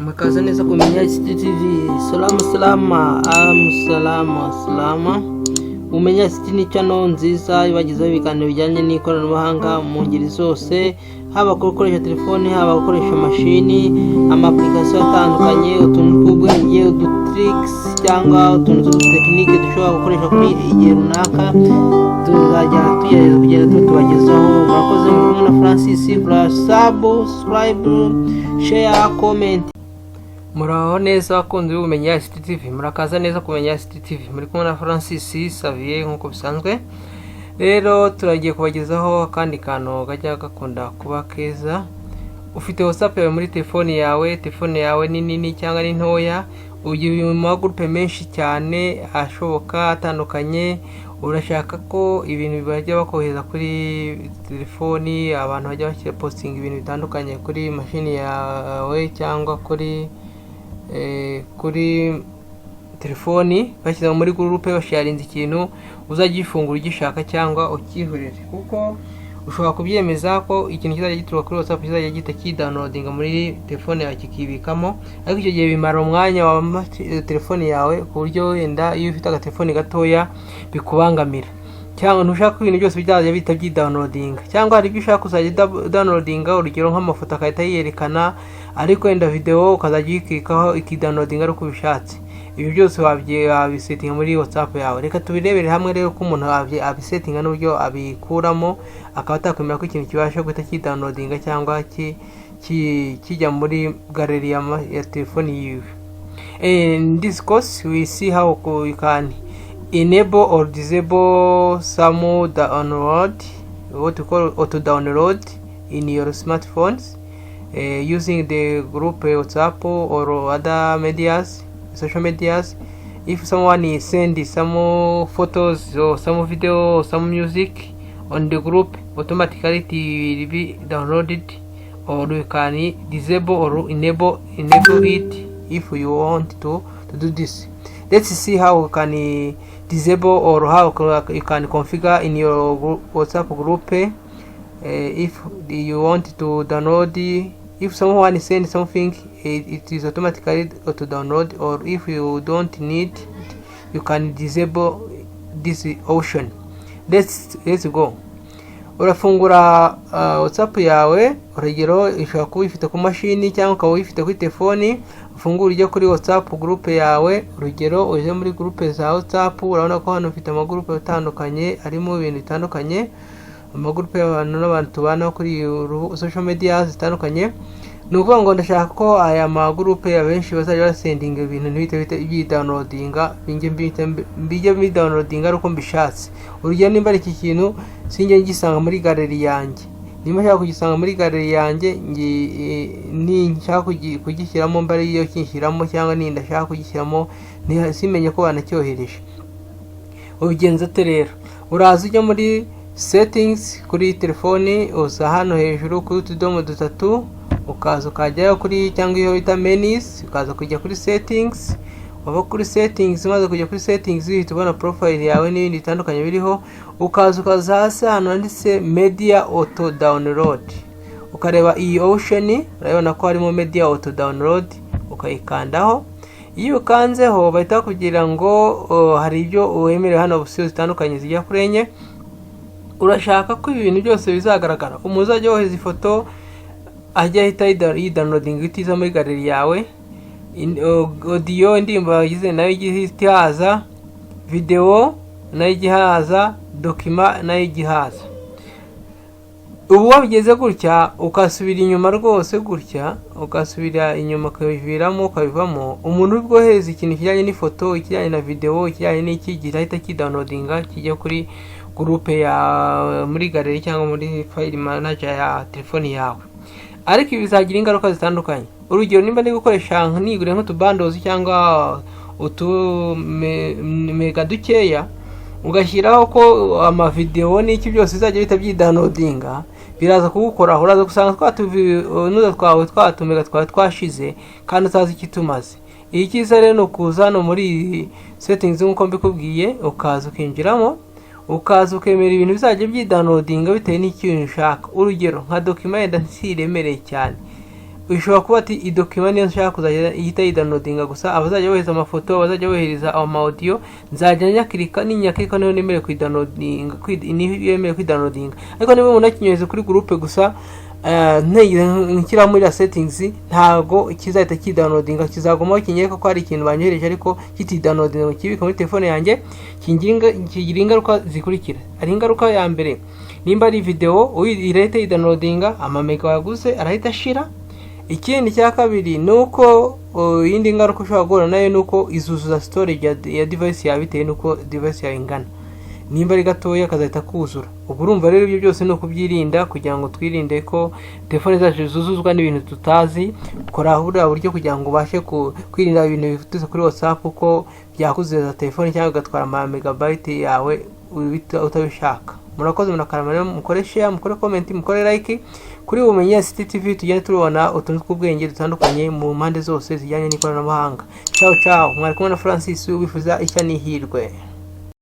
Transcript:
Makaza neza kumenya CCTV. Salama. Umenya CCTV ni channel nziza ibagezaho ibiganiro bijyanye n'ikoranabuhanga mu ngeri zose, haba gukoresha telefone, haba gukoresha mashini, ama-application atandukanye, utuntu tw'ubwenge, udutricks cyangwa utuntu tw'udutekinike dushobora gukoresha kuri igihe runaka, tuzajya tugerageza kugenda tubagezaho. Murakoze, muri kumwe na Francis. Subscribe, share, comment. Muraho neza abakunzi b'ubumenyi CCTV, murakaza neza kumenya CCTV. Muri kumwe na Francis Xavier nk'uko bisanzwe. Rero turagiye kubagezaho kandi kantu gajya gakunda kuba keza. Ufite WhatsApp yawe muri telefone yawe ni nini cyangwa ni ntoya, ugiye mu magroupe menshi cyane ashoboka atandukanye, urashaka ko ibintu bajya bakohereza kuri telefoni, abantu bajya posting ibintu bitandukanye kuri machine yawe cyangwa kuri telefoni, bashyize muri groupe basharinze ikintu, uzagifungura ugishaka cyangwa ukihurire, kuko ushobora kubyemeza ko ikintu kizajya gituruka kuri WhatsApp kizajya gita kidownloadinga muri telefone yawe kikibikamo, ariko icyo gihe bimara umwanya wa telefone yawe, ku buryo wenda iyo ufite agatelefoni gatoya bikubangamira, cyangwa ntushaka ibintu byose bijya bita byidownloadinga, cyangwa hari ibyo ushaka uzajya downloadinga, urugero nk'amafoto akahita yerekana, ariko wenda video ukazajya uyikikaho ikidownloadinga ari uko ubishatse. Ibi byose wabisettinga muri WhatsApp yawe. Reka tubirebere hamwe rero ko umuntu abisettinga n'uburyo abikuramo, akaba atakwemera ko ikintu kibasha guhita kidownloadinga cyangwa kijya muri gallery ya telefoni yiwe. In this course we see how you can enable or disable some download, what we call auto download in your smartphones, using the group WhatsApp or other medias, social medias. If someone is sending some photos or some video or some music on the group, automatically it will be downloaded, or you can disable or enable it if you want to do this. Let's see how you can disable or how you can configure in your WhatsApp group. If you want to download, if someone sends something, it is automatically auto download, or if you don't need, you can disable this option. Let's go. Urafungura WhatsApp yawe, urugero ishobora kuba ifite ku mashini cyangwa ukaba uyifite kuri telefoni, ufungura ujya kuri WhatsApp group yawe, urugero uje muri group za WhatsApp, urabona ko hano ufite amagroupe atandukanye arimo ibintu bitandukanye, amagroupe y'abantu n'abantu tubana kuri social media zitandukanye. Nukuvuga ngo ndashaka ko aya magroupe abenshi bazajya basendinga ibintu ntibite byidownloadinga, bijye bidownloadinga ari uko mbishatse. Urugero nimba iki kintu sinjye ngisanga muri gallery yanjye, nimba nshaka kugisanga muri gallery yanjye, ni nshaka kugishyiramo mbare iyo kinshyiramo, cyangwa ni ndashaka kugishyiramo simenye ko banacyohereje. Ubigenza te rero, uraza ujya muri settings kuri telefoni, uza hano hejuru kuri utudomo dutatu, ukaza ukajyayo kuri cyangwa iyo bita menus, ukaza kujya kuri settings. Wava kuri settings, maze kujya kuri settings uhita ubona profile yawe n'ibindi bitandukanye biriho, ukaza hasi hano handitse media auto download, ukareba iyi option, urabona ko harimo media auto download, ukayikandaho. Iyo ukanzeho bahita kugira ngo hari ibyo uwemerera hano options zitandukanye zijya kuri enye. Urashaka ko ibintu byose bizagaragara, umuzajya wohereza ifoto ajya ahita yidownloading itiza muri gallery yawe, audio indirimbo yagize nayo igihaza, video nayo igihaza, document nayo igihaza. Ubu wabigeze gutya, ukasubira inyuma rwose gutya, ukasubira inyuma ukabivamo, umuntu ubwohereza ikintu kijyanye n'ifoto, ikijyanye na video, ikijyanye n'iki gihita kidownloadinga kijya kuri groupe ya muri gallery cyangwa muri file manager ya telefoni yawe. Ariko bizagira ingaruka zitandukanye. Urugero nimba ndi gukoresha nigure nk'utubandozi cyangwa mega dukeya, ugashyiraho ko ama video n'iki byose bizajya bita byidownloadinga, biraza kugukora, uraza gusanga twatunuza twawe twatumega twashize kandi utazi ikitumaze. Iyi kiza rero kuza no muri settings nk'uko mbikubwiye, ukaza ukinjiramo, ukaza ukemera ibintu bizajya byidownloadinga bitewe n'ikintu ushaka. Urugero nka document nsiremereye cyane, ushobora kuba ati idokima niyo nshaka kuzajya ihita yidownloadinga gusa, abazajya bohereza amafoto, abazajya bohereza ama audio, nzajya nyakirika ninyakirika niyo nemere kwidownloadinga, niyo kwidownloadinga. Ariko niba umuntu akinyohereza kuri groupe gusa nkira muri settings, ntago kizahita kidownloadinga, kizagomaho kinyereka ko hari ikintu banyohereje ariko kitidownloadinga, kibika muri telefone yanjye, kigira ingaruka zikurikira. Ari ingaruka ya mbere, nimba ari video uyirete yidownloadinga, amamega waguze arahita ashira. Ikindi cya kabiri nuko yindi ngaruka ushobora guhura nayo nuko izuzuza storage ya device yawe bitewe nuko device yawe ingana. Nimba ari gatoya kazahita kuzura. Ubwo urumva rero ibyo byose no kubyirinda kugira ngo twirinde ko telefone zacu zuzuzwa n'ibintu tutazi. Kora buryo kugira ngo ubashe kwirinda ibintu bifutse kuri WhatsApp uko byakuzeza telefone cyangwa ugatwara ama megabyte yawe utabishaka. Murakoze, murakarama rero, mukore share, mukore comment, mukore like kuri Ubumenyi TV, tugende turubona utuntu tw'ubwenge dutandukanye mu mpande zose zijyanye n'ikoranabuhanga. Ciao ciao, mwari kumwe na Francis ubifuza ishya n'ihirwe.